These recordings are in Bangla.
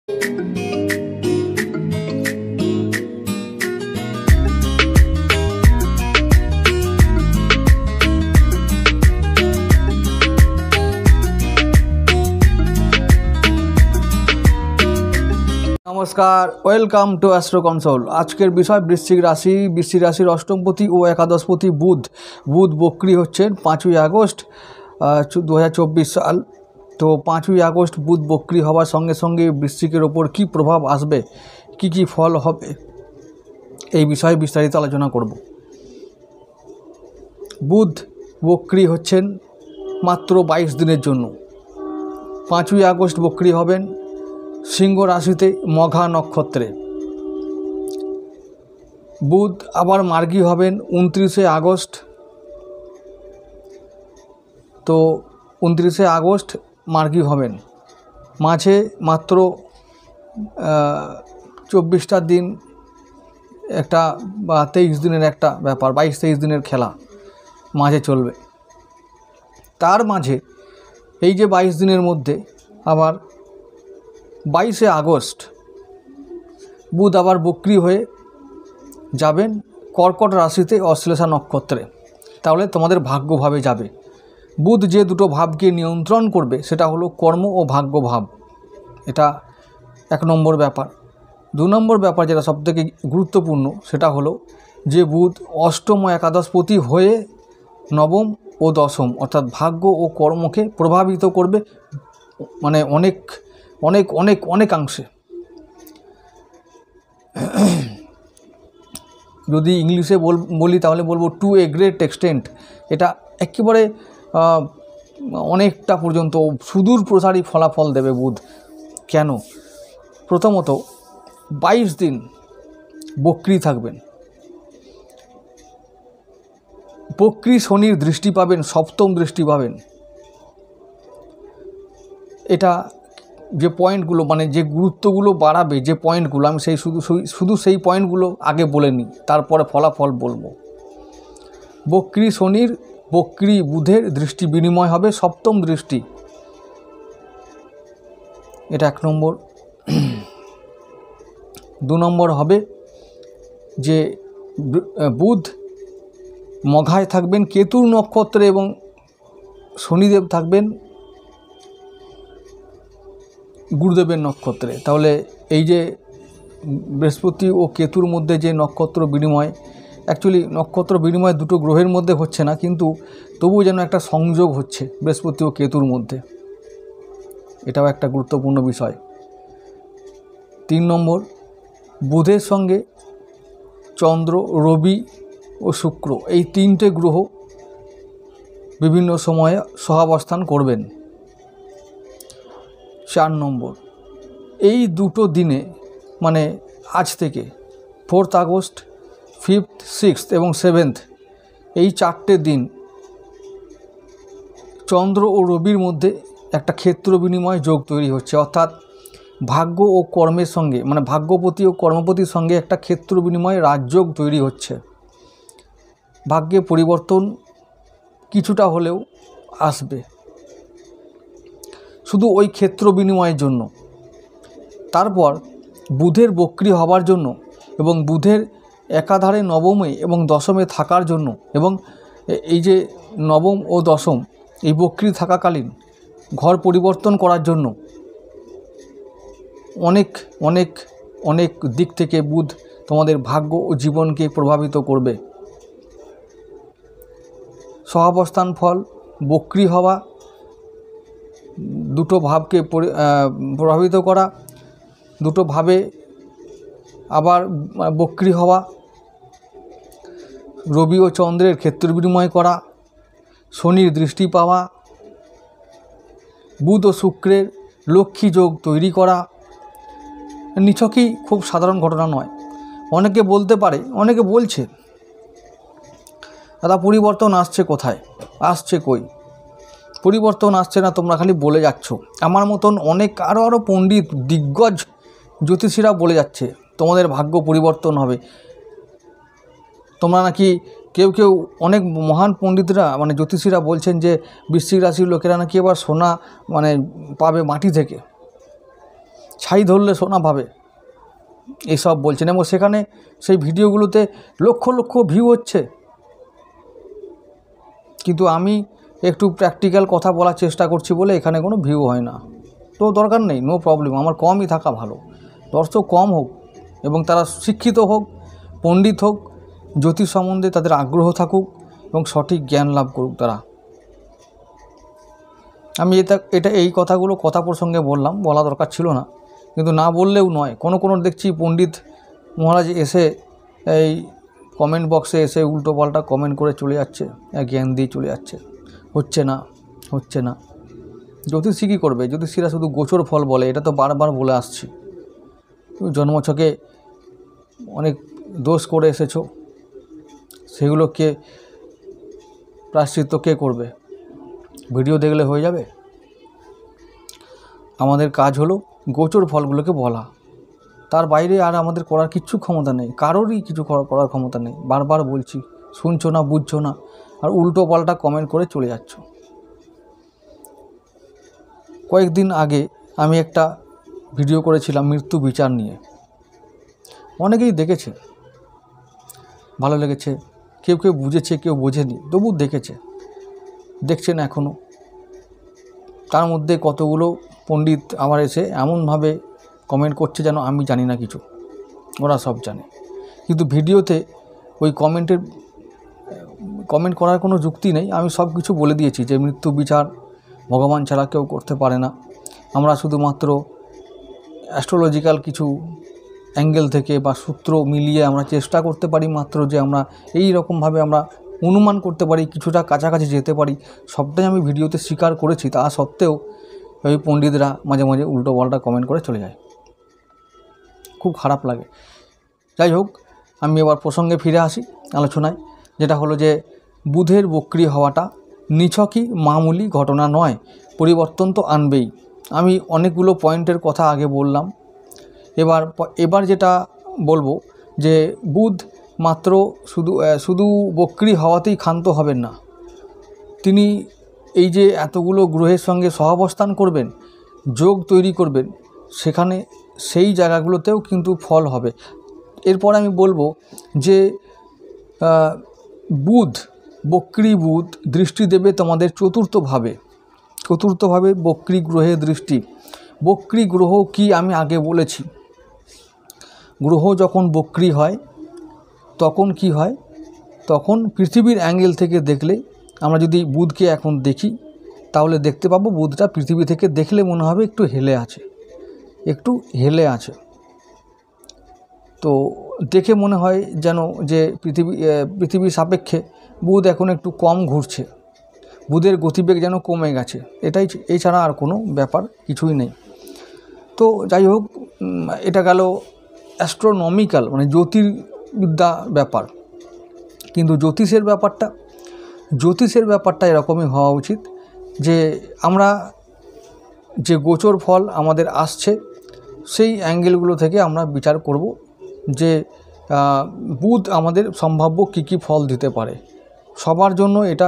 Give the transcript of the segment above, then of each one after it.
नमस्कार, वेलकम टू एस्ट्रो कन्सोल। आजकेर विषय बृश्चिक राशिर अष्टमपति और एकादशपति बुध बक्री होच्छेन 5ই আগস্ট 2024 साल। तो 5ই আগস্ট बुध बक्री हवार संगे संगे बृश्चिकेर ओपर की प्रभाव आसबे, की फल होबे, এই বিষয়ে বিস্তারিত আলোচনা করব। বুধ বক্রি হচ্ছেন মাত্র 22 দিনের জন্য। 5ই আগস্ট বক্রি হবেন সিংহ রাশিতে মঘা নক্ষত্রে। বুধ আবার মার্গী হবেন 29শে আগস্ট। তো 29শে আগস্ট মার্গী হবেন। মাঝে মাত্র 24টা দিন একটা বা 23 দিনের একটা ব্যাপার, 22-23 দিনের খেলা মাঝে চলবে। তার মাঝে এই যে 22 দিনের মধ্যে আবার 22শে আগস্ট বুধ আবার বক্রি হয়ে যাবেন কর্কট রাশিতে অশ্লেষা নক্ষত্রে। তাহলে তোমাদের ভাগ্যভাবে যাবে। বুধ যে দুটো ভাবকে নিয়ন্ত্রণ করবে সেটা হলো কর্ম ও ভাগ্য ভাব। এটা 1 নম্বর ব্যাপার। 2 নম্বর ব্যাপার যেটা সবথেকে গুরুত্বপূর্ণ সেটা হলো যে বুধ অষ্টম ও একাদশপতি হয়ে নবম ও দশম অর্থাৎ ভাগ্য ও কর্মকে প্রভাবিত করবে, মানে অনেকাংশে। যদি ইংলিশে বলি তাহলে বলবো টু এ গ্রেট এক্সটেন্ট। এটা একেবারে অনেকটা পর্যন্ত সুদূর প্রসারী ফলাফল দেবে বুধ। কেন? প্রথমত 22 দিন বক্রি থাকবেন। বক্রি শনির দৃষ্টি পাবেন, সপ্তম দৃষ্টি পাবেন। এটা যে পয়েন্টগুলো, মানে যে গুরুত্বগুলো বাড়াবে, যে পয়েন্টগুলো আমি শুধু সেই পয়েন্টগুলো আগে বলে নিই, তারপরে ফলাফল বলবো। বক্রি শনির বক্রি বুধের দৃষ্টি বিনিময় হবে, সপ্তম দৃষ্টি। এটা 1 নম্বর। 2 নম্বর হবে যে বুধ মঘায় থাকবেন কেতুর নক্ষত্রে এবং শনিদেব থাকবেন গুরুদেবের নক্ষত্রে। তাহলে এই যে বৃহস্পতি ও কেতুর মধ্যে যে নক্ষত্র বিনিময়, অ্যাকচুয়ালি নক্ষত্র বিনিময় দুটো গ্রহের মধ্যে হচ্ছে না, কিন্তু তবুও যেন একটা সংযোগ হচ্ছে বৃহস্পতি ও কেতুর মধ্যে। এটাও একটা গুরুত্বপূর্ণ বিষয়। 3 নম্বর, বুধের সঙ্গে চন্দ্র, রবি ও শুক্র এই 3টে গ্রহ বিভিন্ন সময়ে সহাবস্থান করবেন। 4 নম্বর, এই দুটো দিনে মানে আজ থেকে 4th আগস্ট, 5th, 6th এবং 7th এই 4টে দিন চন্দ্র ও রবির মধ্যে একটা ক্ষেত্র বিনিময় যোগ তৈরি হচ্ছে। অর্থাৎ ভাগ্য ও কর্মের সঙ্গে, মানে ভাগ্যপতি ও কর্মপতির সঙ্গে একটা ক্ষেত্র বিনিময় রাজযোগ তৈরি হচ্ছে। ভাগ্যে পরিবর্তন কিছুটা হলেও আসবে শুধু ওই ক্ষেত্র বিনিময়ের জন্য। তারপর বুধের বক্রি হবার জন্য এবং বুধের একাধারে নবমে এবং দশমে থাকার জন্য, এবং এই যে নবম ও দশম এই বক্রি থাকাকালীন ঘর পরিবর্তন করার জন্য অনেক অনেক অনেক দিক থেকে বুধ তোমাদের ভাগ্য ও জীবনকে প্রভাবিত করবে। সহাবস্থান ফল, বক্রি হওয়া, দুটো ভাবকে প্রভাবিত করা, দুটো ভাবে আবার বক্রি হওয়া, রবি ও চন্দ্রের ক্ষেত্র বিনিময় করা, শনির দৃষ্টি পাওয়া, বুধ ও শুক্রের লক্ষ্মী যোগ তৈরি করা নিছকই খুব সাধারণ ঘটনা নয়। অনেকে বলতে পারে, অনেকে বলছে দাদা পরিবর্তন আসছে কোথায়, আসছে কই, পরিবর্তন আসছে না, তোমরা খালি বলে যাচ্ছ। আমার মতন অনেক আরও পণ্ডিত দিগ্গজ জ্যোতিষীরা বলে যাচ্ছে তোমাদের ভাগ্য পরিবর্তন হবে। তোমরা নাকি কেউ কেউ অনেক মহান পণ্ডিতরা মানে জ্যোতিষীরা বলছেন যে বৃশ্চিক রাশির লোকেরা নাকি এবার সোনা মানে পাবে মাটি থেকে। ছাই ধরলে সোনা পাবে এইসব বলছেন, এবং সেখানে সেই ভিডিওগুলোতে লক্ষ লক্ষ ভিউ হচ্ছে। কিন্তু আমি একটু প্র্যাকটিক্যাল কথা বলার চেষ্টা করছি বলে এখানে কোনো ভিউ হয় না। তো দরকার নেই, নো প্রবলেম, আমার কমই থাকা ভালো। দর্শক কম হোক এবং তারা শিক্ষিত হোক, পণ্ডিত হোক, জ্যোতিষ সম্বন্ধে তাদের আগ্রহ থাকুক এবং সঠিক জ্ঞান লাভ করুক তারা। আমি এই কথাগুলো কথা প্রসঙ্গে বলা দরকার ছিল না, কিন্তু না বললেও নয়। কোনো দেখছি পণ্ডিত মহারাজ এসে এই কমেন্ট বক্সে এসে উল্টোপাল্টা কমেন্ট করে চলে যাচ্ছে, জ্ঞান দিয়ে চলে যাচ্ছে। হচ্ছে না। জ্যোতিষী কী করবে? জ্যোতিষীরা শুধু গোচর ফল বলে, এটা তো বারবার বলে আসছি। তুমি জন্মছকে অনেক দোষ করে এসেছো, সেগুলোকে প্রায়শ্চিত্ত কে করবে? ভিডিও দেখলে হয়ে যাবে? আমাদের কাজ হলো গোচর ফলগুলোকে বলা, তার বাইরে আর আমাদের করার কিচ্ছু ক্ষমতা নেই, কারোরই কিছু করার ক্ষমতা নেই। বারবার বলছি, শুনছো না, বুঝছো না, আর উল্টো পাল্টা কমেন্ট করে চলে যাচ্ছ। কয়েকদিন আগে আমি একটা ভিডিও করেছিলাম মৃত্যু বিচার নিয়ে, অনেকেই দেখেছে, ভালো লেগেছে, কেউ বুঝেছে, কেউ বোঝেনি, তবু দেখছেন এখনও। তার মধ্যে কতগুলো পণ্ডিত আমার এসে এমনভাবে কমেন্ট করছে যেন আমি জানি না কিছু, ওরা সব জানে। কিন্তু ভিডিওতে ওই কমেন্ট করার কোনো যুক্তি নেই। আমি সব কিছু বলে দিয়েছি যে মৃত্যু বিচার ভগবান ছাড়া কেউ করতে পারে না। আমরা শুধুমাত্র অ্যাস্ট্রোলজিক্যাল কিছু অ্যাঙ্গেল থেকে বা সূত্র মিলিয়ে আমরা চেষ্টা করতে পারি মাত্র, যে আমরা এই রকমভাবে আমরা অনুমান করতে পারি, কিছুটা কাছাকাছি যেতে পারি, সবটাই আমি ভিডিওতে স্বীকার করেছি। তা সত্ত্বেও ওই পণ্ডিতরা মাঝে মাঝে উল্টো পাল্টা কমেন্ট করে চলে যায়, খুব খারাপ লাগে। যাই হোক, আমি এবার প্রসঙ্গে ফিরে আসি আলোচনায়, যেটা হলো যে বুধের বক্রি হওয়াটা নিছকই মামুলি ঘটনা নয়, পরিবর্তন তো আনবেই। আমি অনেকগুলো পয়েন্টের কথা আগে বললাম। এবার যেটা বলবো যে বুধ মাত্র শুধু বক্রি হওয়াতেই ক্ষান্ত হবেন না, তিনি এই যে এতগুলো গ্রহের সঙ্গে সহাবস্থান করবেন, যোগ তৈরি করবেন, সেখানে সেই জায়গাগুলোতেও কিন্তু ফল হবে। এরপর আমি বলবো যে বক্রি বুধ দৃষ্টি দেবে তোমাদের চতুর্থভাবে বক্রি গ্রহের দৃষ্টি। বক্রি গ্রহ কি আমি আগে বলেছি। গ্রহ যখন বক্রি হয় তখন কি হয়? তখন পৃথিবীর অ্যাঙ্গেল থেকে দেখলে, আমরা যদি বুধকে এখন দেখি তাহলে দেখতে পাবো বুধটা পৃথিবী থেকে দেখলে মনে হবে একটু হেলে আছে। তো দেখে মনে হয় যেন যে পৃথিবীর সাপেক্ষে বুধ এখন একটু কম ঘুরছে, বুধের গতিবেগ যেন কমে গেছে। এছাড়া আর কোনো ব্যাপার কিছুই নেই। তো যাই হোক, এটা গেল অ্যাস্ট্রোনমিক্যাল মানে জ্যোতির্বিদ্যা ব্যাপার। কিন্তু জ্যোতিষের ব্যাপারটা এরকমই হওয়া উচিত যে আমরা যে গোচর ফল আমাদের আসছে সেই অ্যাঙ্গেলগুলো থেকে আমরা বিচার করব যে বুধ আমাদের সম্ভাব্য কী ফল দিতে পারে। সবার জন্য এটা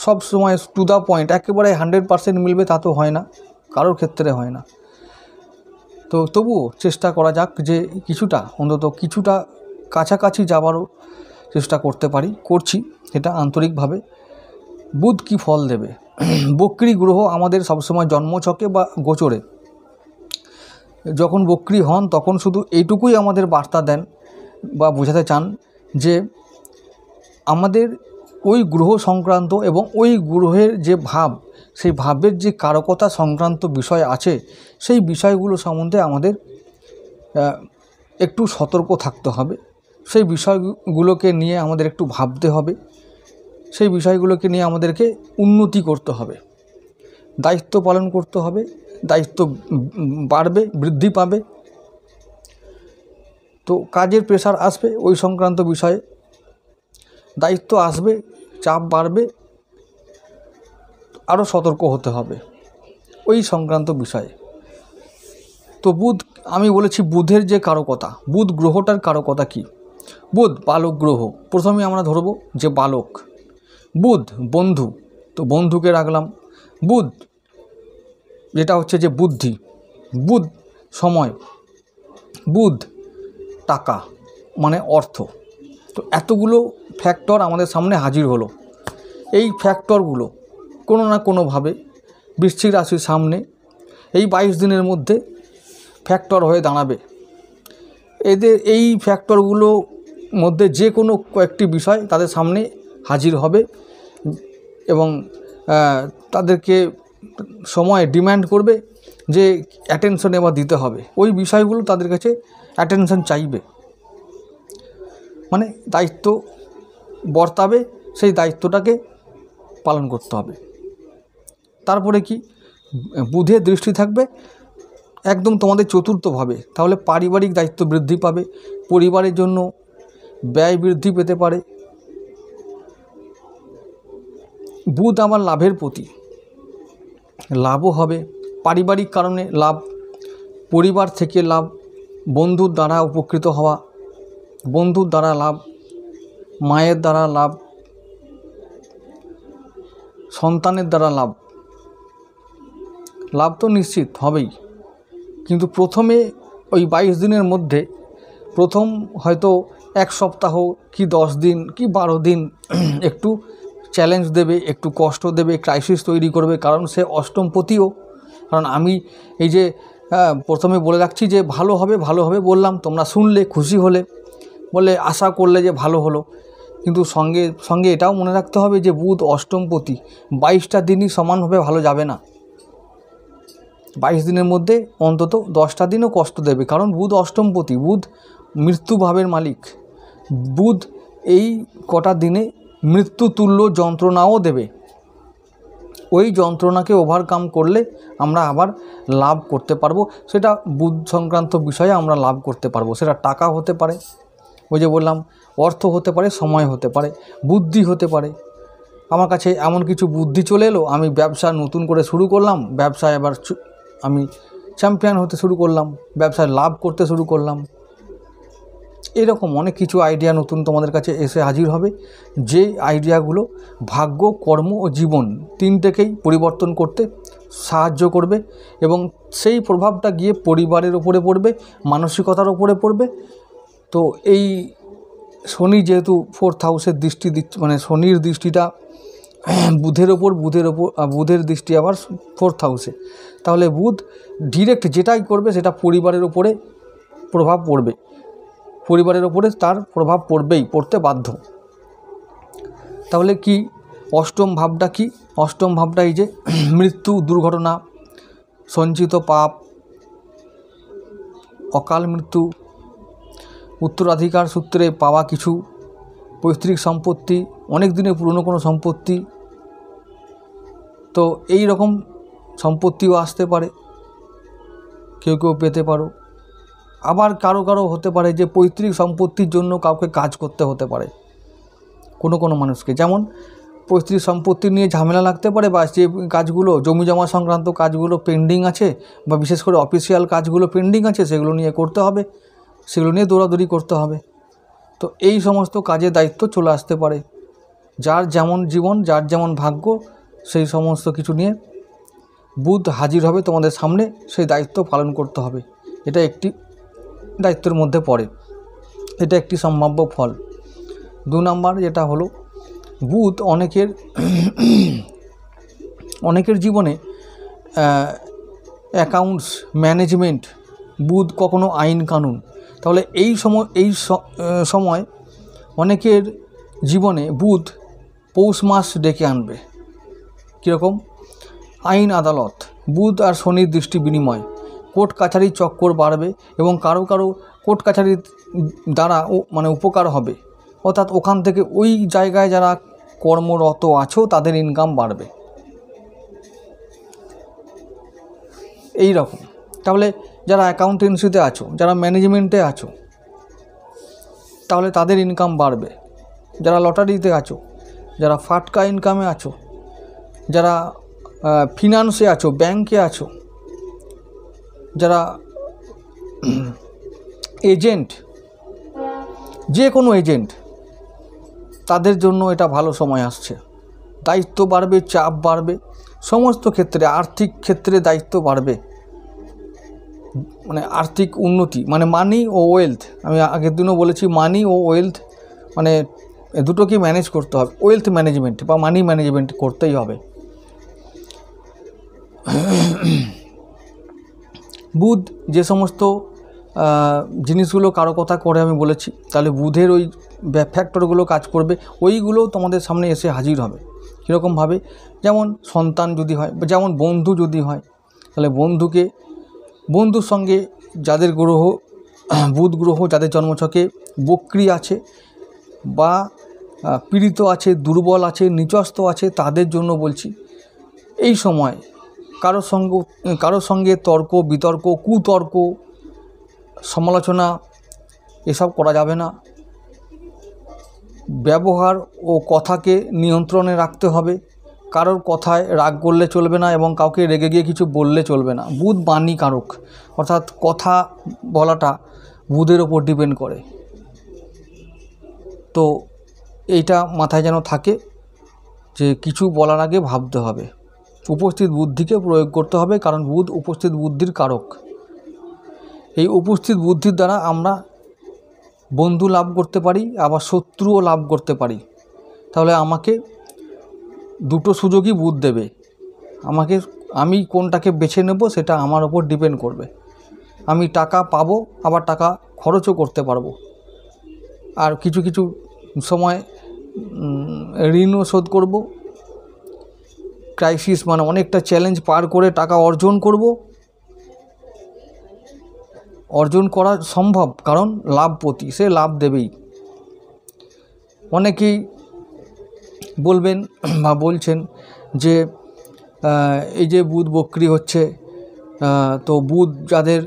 সব সময় টু দ্য পয়েন্ট একেবারে 100% মিলবে তা তো হয় না, কারোর ক্ষেত্রে হয় না। তো তবুও চেষ্টা করা যাক যে অন্তত কিছুটা কাছাকাছি যাবারও চেষ্টা করছি এটা আন্তরিকভাবে। বুধ কি ফল দেবে? বক্রি গ্রহ আমাদের সবসময় জন্মছকে বা গোচরে যখন বক্রি হন তখন শুধু এইটুকুই আমাদের বার্তা দেন বা বোঝাতে চান যে আমাদের ওই গ্রহ সংক্রান্ত এবং ওই গ্রহের যে ভাব, সেই ভাবের যে কারকতা সংক্রান্ত বিষয় আছে, সেই বিষয়গুলো সম্বন্ধে আমাদের একটু সতর্ক থাকতে হবে। সেই বিষয়গুলোকে নিয়ে আমাদের একটু ভাবতে হবে, সেই বিষয়গুলোকে নিয়ে আমাদেরকে উন্নতি করতে হবে, দায়িত্ব পালন করতে হবে, দায়িত্ব বাড়বে, বৃদ্ধি পাবে। তো কাজের প্রেশার আসবে, ওই সংক্রান্ত বিষয়ে দায়িত্ব আসবে, চাপ বাড়বে, আরও সতর্ক হতে হবে ওই সংক্রান্ত বিষয়ে। তো আমি বলেছি বুধের যে কারকতা, বুধ গ্রহটার কারকতা কি? বুধ বালক গ্রহ। প্রথমে আমরা ধরব যে বালক। বুধ বন্ধু, তো বন্ধুকে রাখলাম। বুধ যেটা হচ্ছে যে বুদ্ধি, বুধ সময়, বুধ টাকা মানে অর্থ। তো এতগুলো ফ্যাক্টর আমাদের সামনে হাজির হলো। এই ফ্যাক্টরগুলো কোনো না কোনোভাবে বৃশ্চিক রাশির সামনে এই 22 দিনের মধ্যে ফ্যাক্টর হয়ে দাঁড়াবে। এদের এই ফ্যাক্টরগুলো মধ্যে যে কোনো কয়েকটি বিষয় তাদের সামনে হাজির হবে এবং তাদেরকে সময় ডিম্যান্ড করবে যে অ্যাটেনশন এবার দিতে হবে। ওই বিষয়গুলো তাদের কাছে অ্যাটেনশন চাইবে, মানে দায়িত্ব বর্তাবে, সেই দায়িত্বটাকে পালন করতে হবে। তারপরে কি, বুধের দৃষ্টি থাকবে একদম তোমাদের চতুর্থভাবে, তাহলে পারিবারিক দায়িত্ব বৃদ্ধি পাবে, পরিবারের জন্য ব্যয় বৃদ্ধি পেতে পারে। বুধ আমার লাভের প্রতি, লাভও হবে, পারিবারিক কারণে লাভ, পরিবার থেকে লাভ, বন্ধুর দ্বারা উপকৃত হওয়া, বন্ধুর দ্বারা লাভ, মায়ের দ্বারা লাভ, সন্তানের দ্বারা লাভ। লাভ তো নিশ্চিত হবেই, কিন্তু প্রথমে ওই 22 দিনের মধ্যে প্রথম হয়তো 1 সপ্তাহ কি 10 দিন কি 12 দিন একটু চ্যালেঞ্জ দেবে, একটু কষ্ট দেবে, ক্রাইসিস তৈরি করবে, কারণ সে অষ্টমপতিও। কারণ আমি এই যে প্রথমে বলে রাখছি যে ভালো হবে বললাম, তোমরা শুনলে, খুশি হলে, বলে আশা করলে যে ভালো হলো, কিন্তু সঙ্গে সঙ্গে এটাও মনে রাখতে হবে যে বুধ অষ্টমপতি, 22টা দিনই সমানভাবে ভালো যাবে না। 22 দিনের মধ্যে অন্তত 10টা দিনও কষ্ট দেবে, কারণ বুধ অষ্টমপতি, বুধ মৃত্যুভাবের মালিক। বুধ এই কটা দিনে মৃত্যুতুল্য যন্ত্রণাও দেবে। ওই যন্ত্রণাকে ওভারকাম করলে আমরা আবার লাভ করতে পারবো, সেটা বুধ সংক্রান্ত বিষয়ে আমরা লাভ করতে পারবো। সেটা টাকা হতে পারে, ওই যে বললাম, অর্থ হতে পারে, সময় হতে পারে, বুদ্ধি হতে পারে। আমার কাছে এমন কিছু বুদ্ধি চলে এলো, আমি ব্যবসা নতুন করে শুরু করলাম, ব্যবসায় এবার আমি চ্যাম্পিয়ন হতে শুরু করলাম, ব্যবসায় লাভ করতে শুরু করলাম। এরকম অনেক কিছু আইডিয়া নতুন তোমাদের কাছে এসে হাজির হবে, যে আইডিয়াগুলো ভাগ্য, কর্ম ও জীবন তিনটেকেই পরিবর্তন করতে সাহায্য করবে এবং সেই প্রভাবটা গিয়ে পরিবারের ওপরে পড়বে, মানসিকতার ওপরে পড়বে। তো এই শনি যেহেতু 4th হাউসের দৃষ্টি দিচ্ছে, মানে শনির দৃষ্টিটা বুধের ওপর, বুধের দৃষ্টি আবার 4th হাউসে, তাহলে বুধ ডিরেক্ট যেটাই করবে সেটা পরিবারের ওপরে প্রভাব পড়বে, পরিবারের ওপরে তার প্রভাব পড়বেই, পড়তে বাধ্য। তাহলে কি অষ্টম ভাবটা কি? অষ্টম ভাবটা এই যে মৃত্যু, দুর্ঘটনা, সঞ্চিত পাপ, অকাল মৃত্যু, উত্তরাধিকার সূত্রে পাওয়া কিছু পৈতৃক সম্পত্তি, অনেক দিনের পুরনো কোনো সম্পত্তি, তো এই রকম সম্পত্তিও আসতে পারে, কেউ কেউ পেতে পারো। আবার কারো কারো হতে পারে যে পৈতৃক সম্পত্তির জন্য কাউকে কাজ করতে হতে পারে, কোনো মানুষকে, যেমন পৈতৃক সম্পত্তি নিয়ে ঝামেলা লাগতে পারে, বা যে কাজগুলো জমি জমা সংক্রান্ত কাজগুলো পেন্ডিং আছে, বা বিশেষ করে অফিসিয়াল কাজগুলো পেন্ডিং আছে, সেগুলো নিয়ে করতে হবে, সেগুলো নিয়ে দৌড়াদৌড়ি করতে হবে। তো এই সমস্ত কাজের দায়িত্ব চলে আসতে পারে। যার যেমন জীবন, যার যেমন ভাগ্য, সেই সমস্ত কিছু নিয়ে বুধ হাজির হবে তোমাদের সামনে, সেই দায়িত্ব পালন করতে হবে। এটা একটি দায়িত্বের মধ্যে পড়ে, এটা একটি সম্ভাব্য ফল। 2 নম্বর যেটা হলো, বুধ অনেকের জীবনে অ্যাকাউন্টস ম্যানেজমেন্ট, বুধ কখনো আইন কানুন। তাহলে এই সময় অনেকের জীবনে বুধ পৌষ মাস ডেকে আনবে। কীরকম? আইন আদালত, বুধ আর শনির দৃষ্টি বিনিময়, কোর্ট কাছারির চক্কর বাড়বে এবং কারো কারো কোর্ট কাছারির দ্বারা মানে উপকার হবে, অর্থাৎ ওখান থেকে ওই জায়গায় যারা কর্মরত আছো তাদের ইনকাম বাড়বে, এই রকম। তাহলে যারা অ্যাকাউন্টেন্সিতে আছো, যারা ম্যানেজমেন্টে আছো, তাহলে তাদের ইনকাম বাড়বে। যারা লটারিতে আছো, যারা ফাটকা ইনকামে আছো, যারা ফিনান্সে আছো, ব্যাংকে আছো, যারা এজেন্ট, যে কোনো এজেন্ট, তাদের জন্য এটা ভালো সময় আসছে। দায়িত্ব বাড়বে, চাপ বাড়বে, সমস্ত ক্ষেত্রে, আর্থিক ক্ষেত্রে দায়িত্ব বাড়বে। মানে আর্থিক উন্নতি, মানে মানি ও ওয়েলথ। আমি আগের দিনও বলেছি মানি ও ওয়েলথ মানে দুটোকে ম্যানেজ করতে হবে, ওয়েলথ ম্যানেজমেন্ট বা মানি ম্যানেজমেন্ট করতেই হবে। বুধ যে সমস্ত জিনিসগুলো কারো কথা করে আমি বলেছি, তাহলে বুধের ওই ফ্যাক্টরগুলো কাজ করবে, ওইগুলো তোমাদের সামনে এসে হাজির হবে। কীরকমভাবে? যেমন সন্তান যদি হয়, যেমন বন্ধু যদি হয়, তাহলে বন্ধুর সঙ্গে যাদের গ্রহ বুধ গ্রহ যাদের জন্মছকে বক্রী আছে বা পীড়িত আছে, দুর্বল আছে, নিচস্ত আছে, তাদের জন্য বলছি এই সময় কারোর সঙ্গে তর্ক বিতর্ক, কুতর্ক, সমালোচনা এসব করা যাবে না। ব্যবহার ও কথাকে নিয়ন্ত্রণে রাখতে হবে। কারোর কথায় রাগ করলে চলবে না এবং কাউকে রেগে গিয়ে কিছু বললে চলবে না। বুধ বাণী কারক, অর্থাৎ কথা বলাটা বুধের ওপর ডিপেন্ড করে। তো এইটা মাথায় যেন থাকে যে কিছু বলার আগে ভাবতে হবে, উপস্থিত বুদ্ধিকে প্রয়োগ করতে হবে, কারণ বুধ উপস্থিত বুদ্ধির কারক। এই উপস্থিত বুদ্ধির দ্বারা আমরা বন্ধু লাভ করতে পারি, আবার শত্রুও লাভ করতে পারি। তাহলে আমাকে দুটো সুযোগই বুধ দেবে, আমি কোনটাকে বেছে নেব সেটা আমার ওপর ডিপেন্ড করবে। আমি টাকা পাবো, আবার টাকা খরচও করতে পারবো, আর কিছু কিছু সময় ঋণও শোধ করব। ক্রাইসিস মানে অনেকটা চ্যালেঞ্জ পার করে টাকা অর্জন করব। অর্জন করা সম্ভব, কারণ লাভপতি, সে লাভ দেবেই। অনেকেই বলবেন বা বলছেন যে এই যে বুধ বক্রী হচ্ছে, তো বুধ যাদের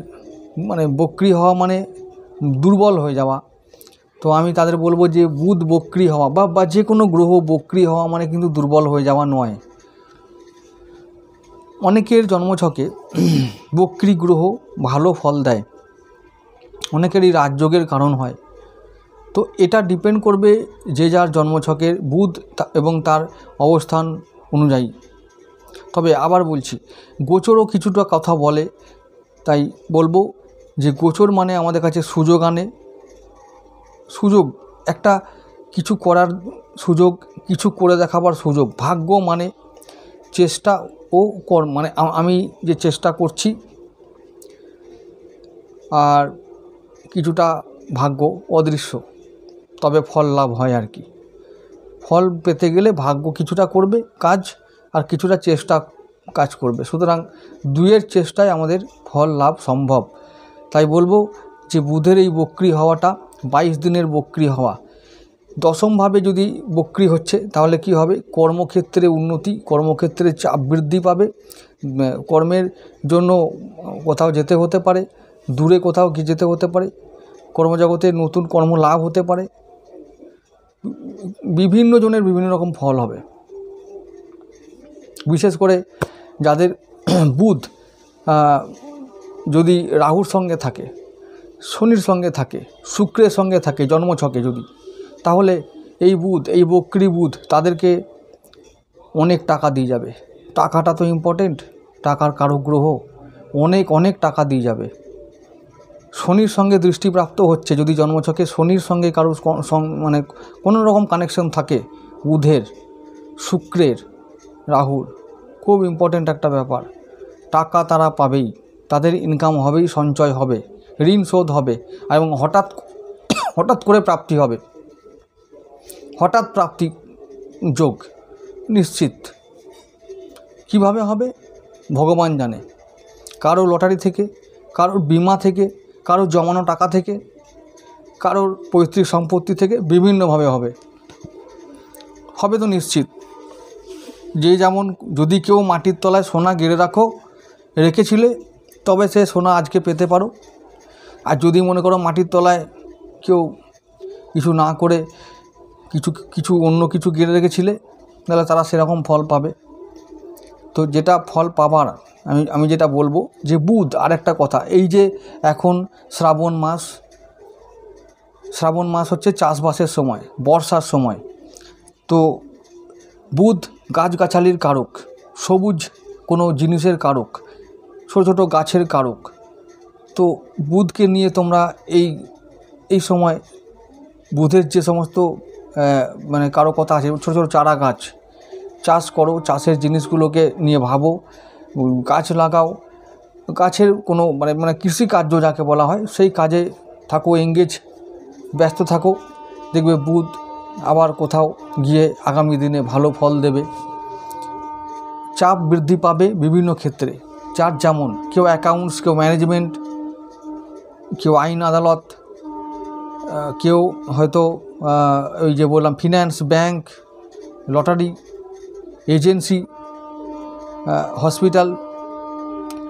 মানে বক্রী হওয়া মানে দুর্বল হয়ে যাওয়া, তো আমি তাদের বলবো যে বুধ বক্রী হওয়া বা যে কোনো গ্রহ বক্রী হওয়া মানে কিন্তু দুর্বল হয়ে যাওয়া নয়। অনেকের জন্মছকে বক্রী গ্রহ ভালো ফল দেয়, অনেকেরই রাজযোগের কারণ হয়। তো এটা ডিপেন্ড করবে যে যার জন্মছকের বুধ এবং তার অবস্থান অনুযায়ী। তবে আবার বলছি, গোচরও কিছুটা কথা বলে, তাই বলবো যে গোচর মানে আমাদের কাছে সুযোগ আনে, সুযোগ একটা কিছু করার সুযোগ, কিছু করে দেখাবার সুযোগ। ভাগ্য মানে চেষ্টা ও কর্ম, মানে আমি যে চেষ্টা করছি আর কিছুটা ভাগ্য অদৃশ্য, তবে ফল লাভ হয় আর কি। ফল পেতে গেলে ভাগ্য কিছুটা করবে কাজ, আর কিছুটা চেষ্টা কাজ করবে। সুতরাং দুইয়ের চেষ্টায় আমাদের ফল লাভ সম্ভব। তাই বলবো যে বুধের এই বক্রী হওয়াটা 22 দিনের বক্রী হওয়া, দশমভাবে যদি বক্রী হচ্ছে তাহলে কি হবে? কর্মক্ষেত্রে উন্নতি, কর্মক্ষেত্রে চাপ বৃদ্ধি পাবে, কর্মের জন্য কোথাও যেতে হতে পারে, দূরে কোথাও যেতে হতে পারে, কর্মজগতে নতুন কর্ম লাভ হতে পারে, বিভিন্ন জনের বিভিন্ন রকম ফল হবে। বিশেষ করে যাদের বুধ যদি রাহুর সঙ্গে থাকে, শনির সঙ্গে থাকে, শুক্রের সঙ্গে থাকে জন্মছকে যদি, তাহলে এই বুধ, এই বক্রী বুধ তাদেরকে অনেক টাকা দিয়ে যাবে। টাকাটা তো ইম্পর্টেন্ট, টাকার কারক গ্রহ, অনেক অনেক টাকা দিয়ে যাবে। শনির সঙ্গে দৃষ্টিপ্রাপ্ত হচ্ছে, যদি জন্মছকে শনির সঙ্গে কারো মানে কোনো রকম কানেকশন থাকে, বুধের, শুক্রের, রাহুর, খুব ইম্পর্টেন্ট একটা ব্যাপার। টাকা তারা পাবেই, তাদের ইনকাম হবেই, সঞ্চয় হবে, ঋণ শোধ হবে, এবং হঠাৎ করে প্রাপ্তি হবে। হঠাৎ প্রাপ্তি যোগ নিশ্চিত। কিভাবে হবে ভগবান জানে। কারো লটারি থেকে, কারোর বিমা থেকে, কারোর জমানো টাকা থেকে, কারোর পৈতৃক সম্পত্তি থেকে, বিভিন্নভাবে হবে তো নিশ্চিত। যে যেমন, যদি কেউ মাটির তলায় সোনা গেড়ে রেখেছিলে, তবে সে সোনা আজকে পেতে পারো। আর যদি মনে করো মাটির তলায় কেউ কিছু না করে কিছু অন্য কিছু গেড়ে রেখেছিলে, তাহলে তারা সেরকম ফল পাবে। তো যেটা ফল পাবার আমি যেটা বলবো যে বুধ, আর একটা কথা, এই যে এখন শ্রাবণ মাস হচ্ছে চাষবাসের সময়, বর্ষার সময়। তো বুধ গাছগাছালির কারক, সবুজ কোনো জিনিসের কারক, ছোটো ছোটো গাছের কারক। তো বুধকে নিয়ে তোমরা এই সময় বুধের যে সমস্ত মানে কারো কথা আছে, ছোটো ছোটো চারা গাছ চাষ করো, চাষের জিনিসগুলোকে নিয়ে ভাবো, গাছ লাগাও, গাছের কোনো মানে কৃষিকার্য যাকে বলা হয় সেই কাজে থাকো, এঙ্গেজ, ব্যস্ত থাকো। দেখবে বুধ আবার কোথাও গিয়ে আগামী দিনে ভালো ফল দেবে। চাপ বৃদ্ধি পাবে বিভিন্ন ক্ষেত্রে, যার যেমন, কেউ অ্যাকাউন্টস, কেউ ম্যানেজমেন্ট, কেউ আইন আদালত, কেউ হয়তো ওই যে বললাম finance, bank, lottery, agency, hospital,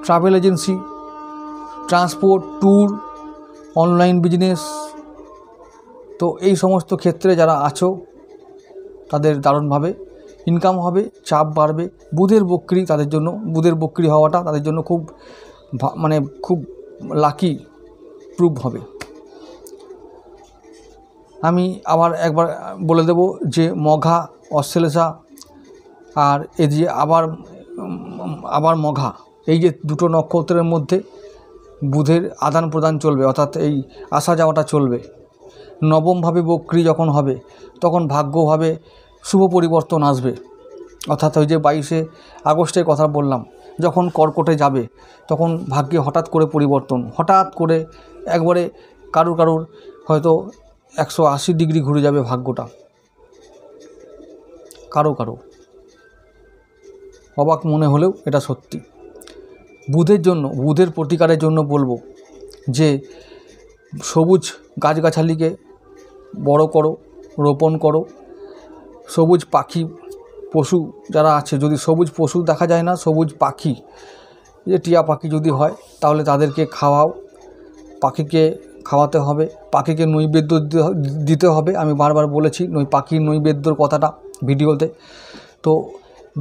travel agency, transport, tour, online business. তো এই সমস্ত ক্ষেত্রে যারা আছো তাদের দারুণভাবে ইনকাম হবে, চাপ বাড়বে। বুধের বক্রি তাদের জন্য, বুধের বক্রি হওয়াটা তাদের জন্য খুব মানে খুব লাকি প্রুভ হবে। আমি আবার একবার বলে দেব যে মঘা, অশ্লেষা আর এদিকে আবার মঘা, এই যে দুটো নক্ষত্রের মধ্যে বুধের আদান প্রদান চলবে, অর্থাৎ এই আসা যাওয়াটা চলবে। নবমভাবে বক্রি যখন হবে তখন ভাগ্যভাবে শুভ পরিবর্তন আসবে, অর্থাৎ ওই যে 22শে আগস্টের কথা বললাম, যখন কর্কটে যাবে তখন ভাগ্যে হঠাৎ করে পরিবর্তন, হঠাৎ করে একবারে কারুর হয়তো 180 ডিগ্রি ঘুরে যাবে ভাগ্যটা, কারো অবাক মনে হলেও এটা সত্যি। বুধের জন্য, বুধের প্রতিকারের জন্য বলবো যে সবুজ গাছগাছালিকে বড় করো, রোপণ করো। সবুজ পাখি, পশু যারা আছে, যদি সবুজ পশু দেখা যায় না, সবুজ পাখি, যে টিয়া পাখি যদি হয় তাহলে তাদেরকে খাওয়াও, পাখিকে খাওয়াতে হবে, পাখিকে নৈবেদ্য দিতে হবে। আমি বারবার বলেছি পাখির নৈবেদ্যর কথাটা ভিডিওতে। তো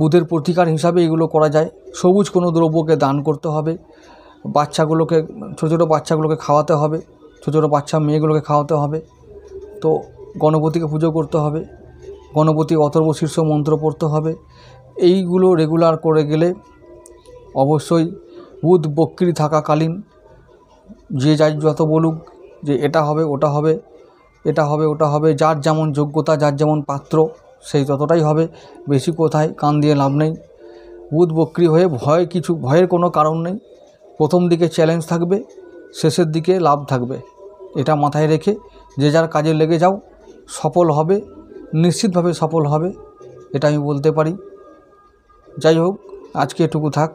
বুধের প্রতিকার হিসাবে এগুলো করা যায়। সবুজ কোনো দ্রব্যকে দান করতে হবে, বাচ্চাগুলোকে, ছোটো বাচ্চাগুলোকে খাওয়াতে হবে, ছোটো বাচ্চা মেয়েগুলোকে খাওয়াতে হবে। তো গণপতিকে পুজো করতে হবে, গণপতি অথর্ব শীর্ষ মন্ত্র পড়তে হবে। এইগুলো রেগুলার করে গেলে অবশ্যই বুধ বক্রি থাকাকালীন যে যাই যত বলুক যে এটা হবে, ওটা হবে, এটা হবে, ওটা হবে, যার যেমন যোগ্যতা, যার যেমন পাত্র, সেই ততটাই হবে, বেশি কোথায় কান দিয়ে লাভ নেই। বুধ বক্রি হয়ে ভয়ের কোনো কারণ নেই। প্রথম দিকে চ্যালেঞ্জ থাকবে, শেষের দিকে লাভ থাকবে। এটা মাথায় রেখে যে যার কাজে লেগে যাও, সফল হবে, নিশ্চিতভাবে সফল হবে, এটা আমি বলতে পারি। যাই হোক, আজকে এটুকু থাক।